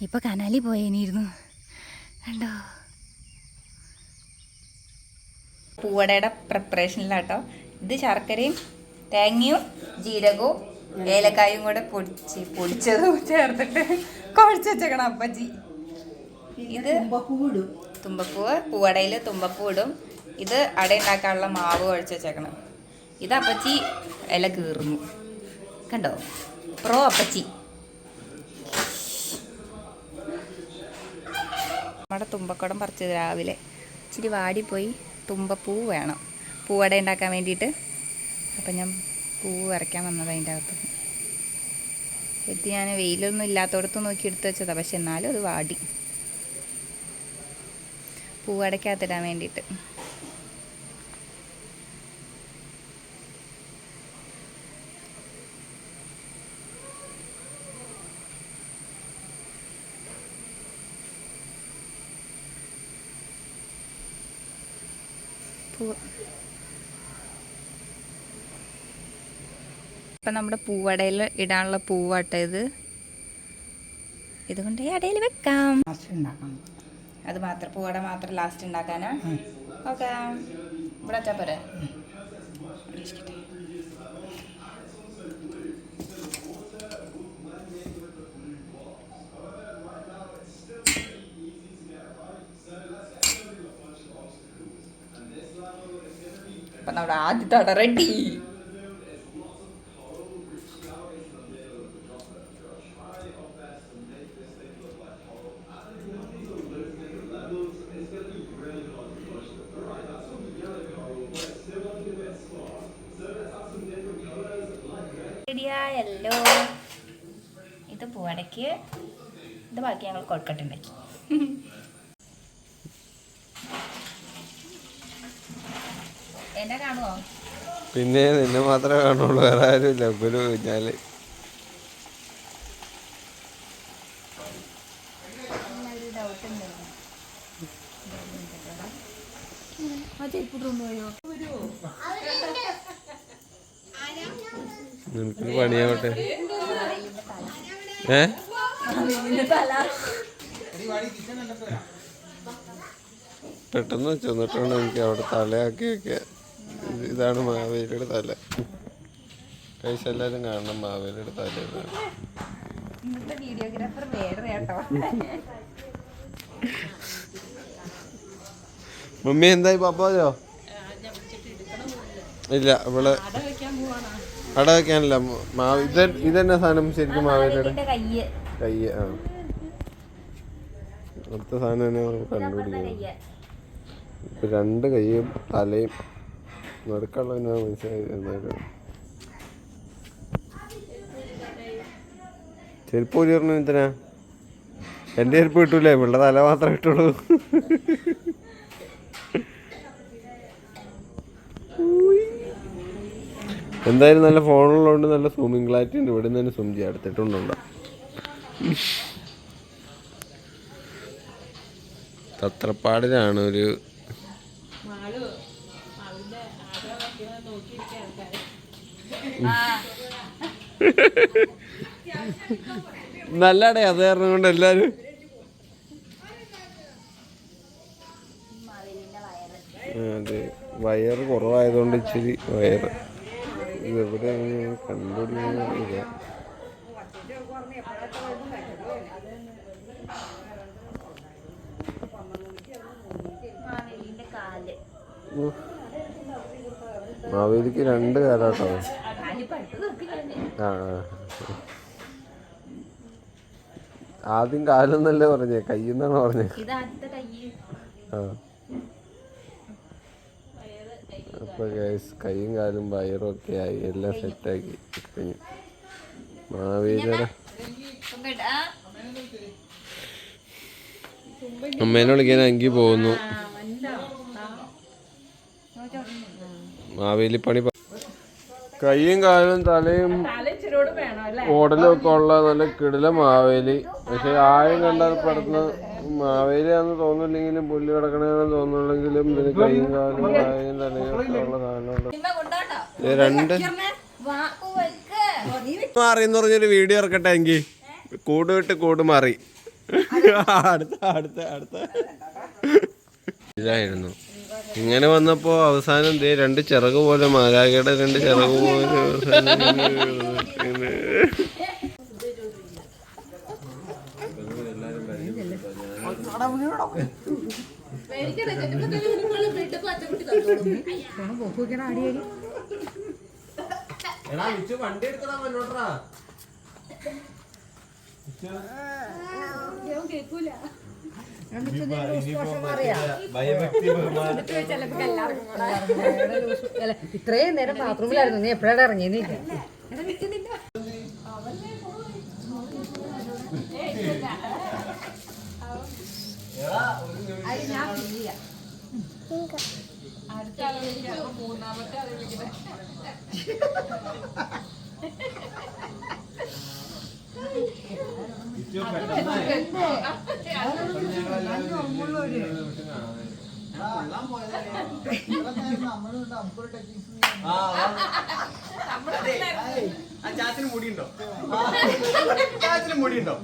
ഇപ്പം കനാലിൽ പോയേനിരുന്നു കണ്ടോ. പൂവടയുടെ പ്രിപ്പറേഷനിലാട്ടോ. ഇത് ശർക്കരയും തേങ്ങയും ജീരകവും ഏലക്കായും കൂടെ പൊടിച്ചതും ചേർത്തിട്ട് കുഴച്ച് വെച്ചേക്കണം അപ്പച്ചി. ഇത് തുമ്പപ്പൂവ്, പൂവടയിൽ തുമ്പപ്പൂ ഇടും. ഇത് അട ഉണ്ടാക്കാനുള്ള മാവ് കുഴച്ച് വെച്ചേക്കണം. ഇത് അപ്പച്ചി ഇല കീറുന്നു കണ്ടോ, പ്രോ അപ്പച്ചി. നമ്മുടെ തുമ്പക്കുടം പറിച്ചത് രാവിലെ ഇച്ചിരി വാടിപ്പോയി. തുമ്പപ്പൂ വേണം പൂവട ഉണ്ടാക്കാൻ വേണ്ടിയിട്ട്. അപ്പം ഞാൻ പൂവ് വരയ്ക്കാൻ വന്നത് അതിൻ്റെ അകത്ത് എത്തി. ഞാൻ വെയിലൊന്നും ഇല്ലാത്തടത്ത് നോക്കി എടുത്ത് വെച്ചതാണ്, പക്ഷെ എന്നാലും അത് വാടി. പൂവടയ്ക്കകത്തിടാൻ വേണ്ടിയിട്ട്. ഇപ്പം നമ്മുടെ പൂവടയിൽ ഇടാനുള്ള പൂവാട്ട ഇത്. ഇതുകൊണ്ട് ഈ അടയിൽ വെക്കാം. അത് മാത്രം പൂവട മാത്രം ലാസ്റ്റ് ഉണ്ടാക്കാനാ? ഓക്കെ, ഇവിടെ വെച്ചാൽ പോരെ. അപ്പം നമ്മുടെ ആദ്യത്തെ അട റെഡി. റെഡിയായല്ലോ. ഇത് പൂവടയ്ക്ക്, ഇത് ബാക്കി ഞങ്ങൾ കൊഴുക്കട്ടുണ്ടാക്കി. എന്നെ കാണുമോ? പിന്നെ നിന്നെ മാത്രമേ കാണുള്ളൂ, വേറെ ആരുമില്ല. ഒരു ഞാല് നിനക്ക് പണിയാവട്ടെ. പെട്ടെന്ന് ചെന്നിട്ടാണ് എനിക്ക് അവിടെ തലയാക്കി വെക്കുക. ഇതാണ് മാവേലിയുടെ തല. കഴിച്ച എല്ലാവരും കാണണം മാവേലിയുടെ തല. മമ്മി എന്തായി പപ്പായോ? ഇല്ല, ഇവിടെ അട വെക്കാനല്ല മാവ്. ഇതെന്നെ സാധനം ശരിക്കും മാവേലിയുടെ കയ്യ്. ആ, അടുത്ത സാധനം തന്നെ കണ്ടുപിടിക്കുന്നത്. ഇപ്പൊ രണ്ട് കൈയും തലയും നടുക്കുള്ള മനസ്സിലായി. എന്തായാലും ചെരുപ്പ് ഊരി പറഞ്ഞു. എന്തിനാ? എൻ്റെ ചെരുപ്പ് കിട്ടൂലേ, ഇവിടെ തല മാത്രമേ കിട്ടുള്ളൂ. എന്തായാലും നല്ല ഫോണുള്ളതുകൊണ്ട് നല്ല സൂമിങ് ക്ലാരിറ്റി ഉണ്ട്. ഇവിടെ നിന്ന് തന്നെ സൂം ചെയ്യാം. എടുത്തിട്ടുണ്ടോ? തത്രപ്പാടിലാണ് ഒരു നല്ലടേ. അത് കാരണം കൊണ്ട് എല്ലാരും അതെ വയറ് കുറവായതുകൊണ്ട് ഇച്ചിരി വയറ് ഇതെവിടെയാണ് കണ്ടുപിടിക്കുക. മാവേലിക്ക് രണ്ട് കാലാട്ടോ. ആ, ആദ്യം കാലെന്നല്ലേ പറഞ്ഞേ, കയ്യെന്നാണ് പറഞ്ഞേ. ആ, അപ്പൊ കൈയും കാലും വയറും ഒക്കെ ആയി, എല്ലാം സെറ്റാക്കി കഴിഞ്ഞു. മാവേലിയുടെ അമ്മേനെ വിളിക്കാൻ അങ്കി പോകുന്നു. മാവേലി പണി. കൈയും കാലും തലയും ഓടലും ഒക്കെ ഉള്ള നല്ല കിടില മാവേലി. പക്ഷെ ആയും കണ്ടാൽ പെടുന്ന മാവേലിയാന്ന് തോന്നില്ലെങ്കിലും പുല്ല് കിടക്കണെന്ന് തോന്നുന്നില്ലെങ്കിലും ഇതിന് കൈയും കാലും കായും തലയും ഒക്കെ ഉള്ള സാധനമുണ്ട്. രണ്ട് മാറിയെന്ന് പറഞ്ഞൊരു വീഡിയോ ഇറക്കട്ടെ. എങ്കിൽ കൂട് വിട്ട് കൂട് മാറി. അടുത്ത അടുത്ത അടുത്ത ഇതായിരുന്നു. ഇങ്ങനെ വന്നപ്പോ അവസാനം ദേ 2 ചിറക് പോലെ മാലാഖയുടെ 2 ചിറക് പോലെ വണ്ടി എടുക്കടാ മുന്നോട്ടാ. ഇത്രയും നേരം ബാത്റൂമിലായിരുന്നു. നീ എപ്പോഴാണ് ഇറങ്ങിയെന്നില്ല. ചാച്ചിന് മുടിയുണ്ടോ? ചാച്ചിന് മുടിയുണ്ടോ?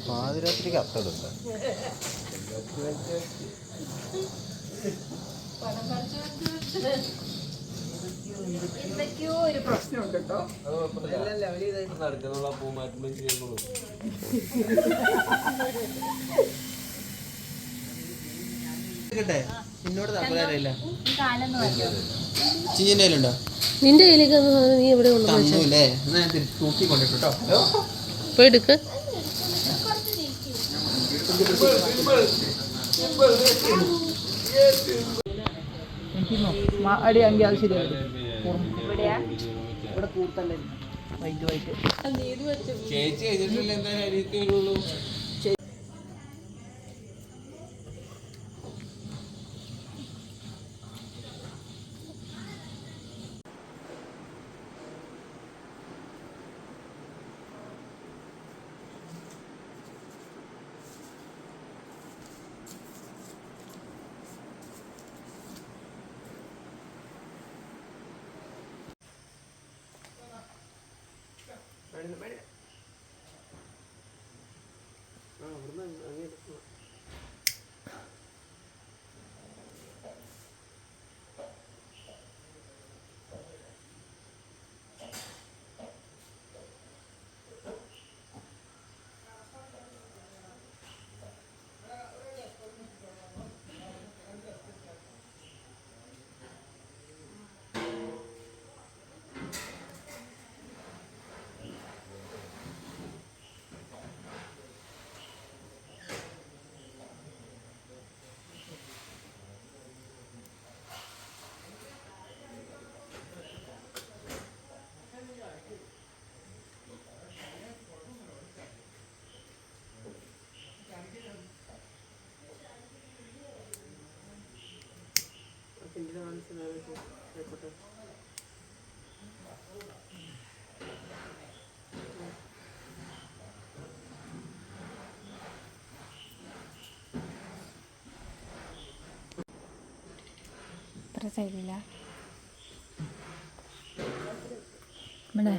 പാതിരാത്രിക്ക് അർത്ഥമുണ്ട്. എന്തൊക്കെയോ ഒരു പ്രശ്നമുണ്ട് കേട്ടോ. നടക്കുന്നുള്ള പൂ മാറ്റുമ്പോൾ ശരിയാക്കുള്ളൂ. നിന്നോട് തപ്പലാറില്ല. ചീഞ്ഞിന്റെ കയ്യിലുണ്ടോ? നിന്റെ കയ്യിലേക്ക് നീ എവിടെ തന്നൂല്ലേ? എന്നാ ഞാൻ തൂക്കി കൊണ്ടിട്ടോ. പോയി എടുക്ക്. അടി അങ്കി അത് ശരിയായി. ഇവിടെ കൂർത്തല്ലേ വൈറ്റ് വൈറ്റ്. ചേച്ചി കഴിഞ്ഞിട്ടില്ല എന്തായാലും അരിയൊക്കെ വരുള്ളൂ. ഇത്ര സൈഡില്ല ഇവിടെ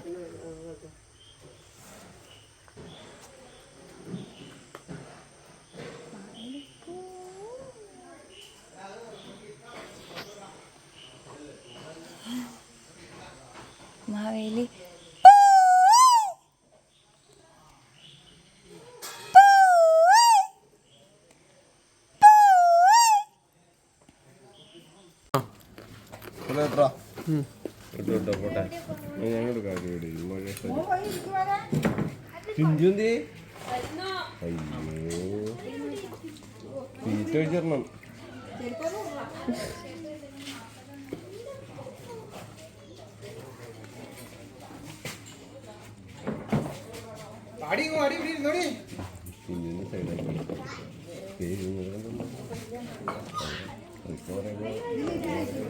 മാവേലി ചിഞ്ചുന്തി അയ്യോ തീറ്റ വെച്ചിരണം. ചിഞ്ചുവിന്റെ സൈഡാക്കി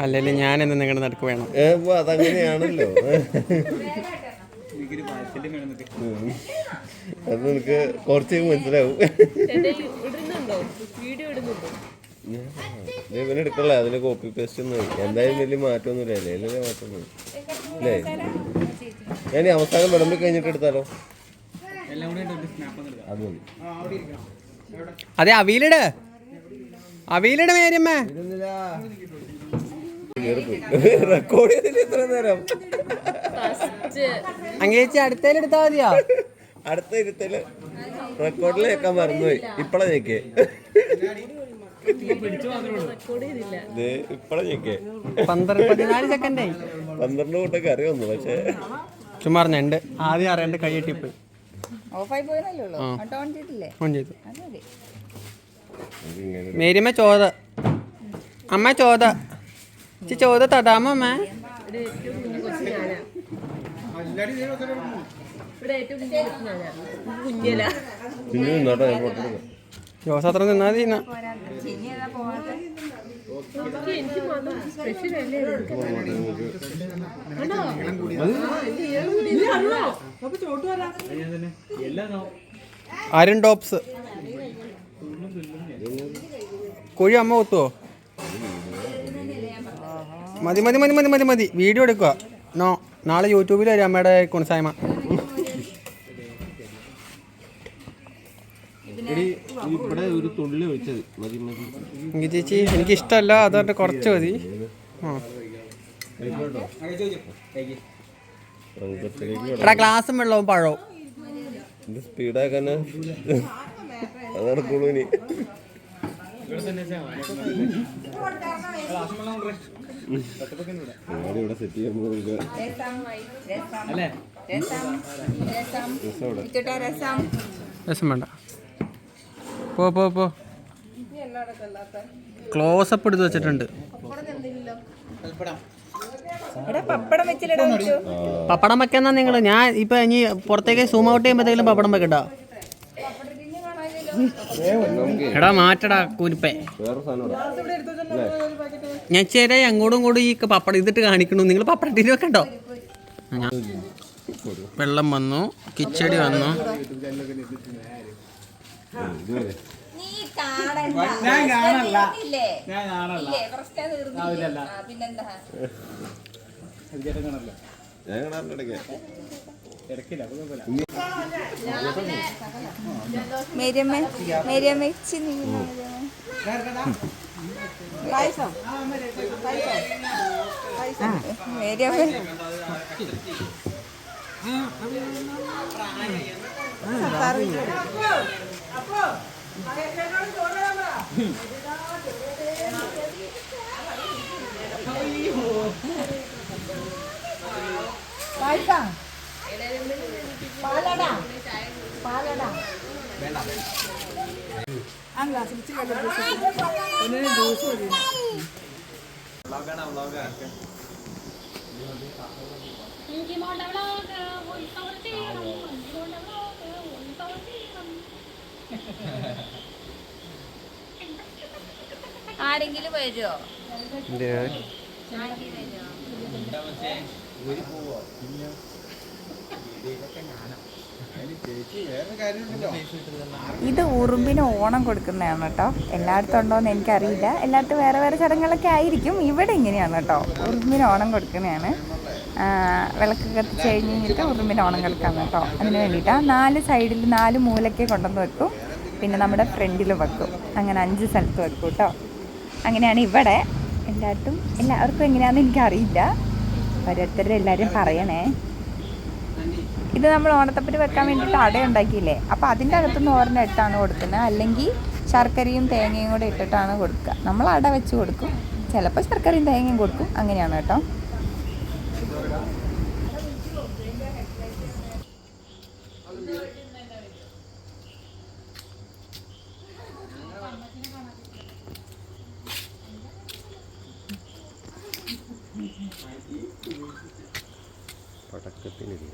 അല്ലല്ലേ ഞാൻ എന്ന് നിങ്ങളുടെ നടക്ക് വേണം. അതങ്ങനെയാണല്ലോ. അത് നിനക്ക് കുറച്ച് മനസ്സിലാവും. ഇവനെ എടുക്കണല്ലേ, അതിന് കോപ്പി പേസ്റ്റ് ഒന്നും എന്തായാലും വലിയ മാറ്റമൊന്നുമില്ല. അല്ലേ മാറ്റമൊന്നും അല്ലേ? ഞാൻ അവസാനം വിളമ്പി കഴിഞ്ഞിട്ട് എടുത്താലോ? അത് മതി. അതെ, അവിയിലിട് മേരിയമ്മ. റെക്കോർഡ് ചെയ്തില്ല ഇത്ര നേരം. അങ്ങേച്ചി അടുത്തേലെടുത്താ മതിയോ? അടുത്ത ഇരുത്തല് റെക്കോർഡിൽ കേൾക്കാൻ മറന്നുപോയി. ഇപ്പളാ ഞെക്കേ, ഇപ്പളാ ഞെക്കേ. 14 സെക്കൻഡായി. 12 കൂട്ടൊക്കെ അറിയാവുന്നു, പക്ഷേ ചുമ്മാ ഉണ്ട്. ആദ്യം അറിയാണ്ട് കൈ കെട്ടിപ്പോയി. ഓഫായി പോയതല്ലേ ഉള്ളൂ. ഓൺ ചെയ്തില്ലേ? ഓൺ ചെയ്തു. അത് മതി. മേരിയമ്മ ചോദ, അമ്മ ചോദ, ചോദ തടാമോ അമ്മ? പിന്നെ നിന്നോട്ടോ, ഞാൻ പൊട്ടെടുക്കാം. ജോസത്ര നിന്നാ മതി. ചിനി ഏതാ പോവാത്തെ? അരുൺ ടോപ്സ് കോഴി അമ്മ കൊത്തുവോ? മതി മതി മതി മതി മതി മതി. വീഡിയോ എടുക്കുക. നോ, നാളെ യൂട്യൂബിൽ വരും അമ്മയുടെ കുണസായ്മ. ഇവിടെ ഒരു തുള്ളി ഒഴിച്ചത് മതി മതി. എനിക്ക് ചേച്ചി എനിക്ക് ഇഷ്ടമല്ല, അതുകൊണ്ട് കുറച്ച് മതി. എടാ ഗ്ലാസും വെള്ളവും പഴവും. സ്പീഡാക്കാന് അത് നടക്കുള്ളൂ. ഇനി ഇവിടെ സെറ്റ് ചെയ്യുമ്പോൾ രസം വേണ്ട. പോ ക്ലോസപ്പ് എടുത്ത് വെച്ചിട്ടുണ്ട്. പപ്പടം വെക്കുന്ന നിങ്ങൾ, ഞാൻ ഇപ്പൊ ഇനി പുറത്തേക്ക് സൂം ഔട്ട് ചെയ്യുമ്പോഴത്തേക്കും പപ്പടം വെക്കട്ടോ. എടാ മാറ്റടാ കുരിപ്പേ. ഞാൻ ചേരായി അങ്ങോട്ടും ഇങ്ങോട്ടും ഈ പപ്പടം ഇതിട്ട് കാണിക്കണു. നിങ്ങൾ പപ്പടത്തിന് വെക്കണ്ടോ? വെള്ളം വന്നു, കിച്ചടി വന്നു. ആരെങ്കിലും വരുമോ? ഇത് ഉറുമ്പിന് ഓണം കൊടുക്കുന്നതാണ് കേട്ടോ. എല്ലായിടത്തും ഉണ്ടോയെന്ന് എനിക്കറിയില്ല. എല്ലായിടത്തും വേറെ വേറെ ചടങ്ങുകളൊക്കെ ആയിരിക്കും. ഇവിടെ ഇങ്ങനെയാണ് കേട്ടോ, ഉറുമ്പിന് ഓണം കൊടുക്കുന്നതാണ്. വിളക്ക് കത്തിച്ച് കഴിഞ്ഞിട്ട് ഉറുമ്പിന് ഓണം കൊടുക്കാം കേട്ടോ. അതിന് വേണ്ടിയിട്ടാണ് 4 സൈഡിൽ 4 മൂലയ്ക്ക് കൊണ്ടുവന്ന് വെക്കും. പിന്നെ നമ്മുടെ ഫ്രണ്ടിൽ വെക്കും. അങ്ങനെ 5 സ്ഥലത്ത് വെക്കും കേട്ടോ. അങ്ങനെയാണ് ഇവിടെ എല്ലാവർക്കും എങ്ങനെയാണെന്ന് എനിക്കറിയില്ല. ഓരോരുത്തരുടെ എല്ലാവരും പറയണേ. ഇത് നമ്മൾ ഓണത്തപ്പന് വെക്കാൻ വേണ്ടിയിട്ട് അട ഉണ്ടാക്കിയില്ലേ, അപ്പോൾ അതിൻ്റെ അകത്തുനിന്ന് ഓരോന്ന് ഇട്ടാണ് കൊടുക്കുന്നത്. അല്ലെങ്കിൽ ശർക്കരയും തേങ്ങയും കൂടെ ഇട്ടിട്ടാണ് കൊടുക്കുക. നമ്മൾ അട വെച്ച് കൊടുക്കും, ചിലപ്പോൾ ശർക്കരയും തേങ്ങയും കൊടുക്കും. അങ്ങനെയാണ് കേട്ടോ. പടക്കത്തിനില്ല.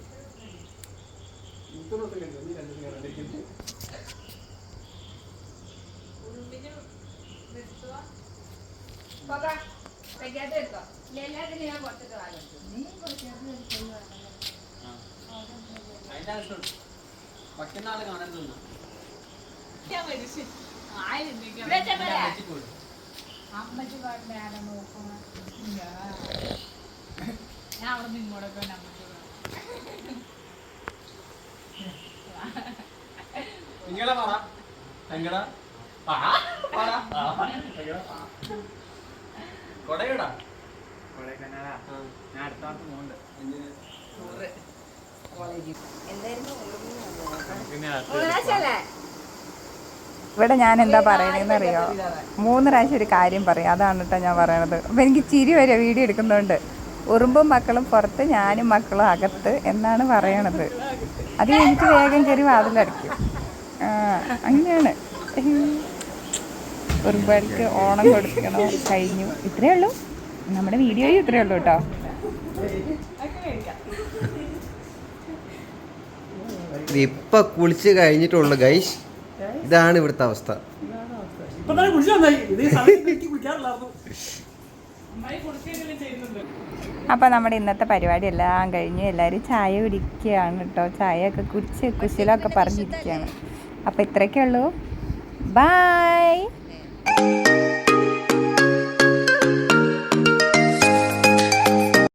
ഇവിടെ ഞാൻ എന്താ പറയണതെന്ന് അറിയോ? 3 പ്രാവശ്യം ഒരു കാര്യം പറയും. അതാണ് കേട്ടോ ഞാൻ പറയണത്. അപ്പം എനിക്ക് ചിരി വരെ വീഡിയോ എടുക്കുന്നതുകൊണ്ട്. ഉറുമ്പും മക്കളും പുറത്ത്, ഞാനും മക്കളും അകത്ത് എന്നാണ് പറയണത്. അത് എനിക്ക് വേഗം കയറി വാതിലടയ്ക്കും. അങ്ങനെയാണ്. ഉറുമ്പുകൾക്ക് ഓണം കൊടുക്കണോ കഴിഞ്ഞു. ഇത്രയേ ഉള്ളൂ നമ്മുടെ വീഡിയോയും, ഇത്രയേ ഉള്ളൂ കേട്ടോ. ഇപ്പൊ കുളിച്ച് കഴിഞ്ഞിട്ടുള്ളു ഗൈസ്. ഇതാണ് ഇവിടുത്തെ അവസ്ഥ. അപ്പോൾ നമ്മുടെ ഇന്നത്തെ പരിപാടി എല്ലാം കഴിഞ്ഞ് എല്ലാവരും ചായ കുടിക്കുകയാണ് കേട്ടോ. ചായയൊക്കെ കുടിച്ച് കുശലമൊക്കെ പറഞ്ഞിരിക്കുകയാണ്. അപ്പോൾ ഇത്രയൊക്കെ ഉള്ളൂ. ബൈ.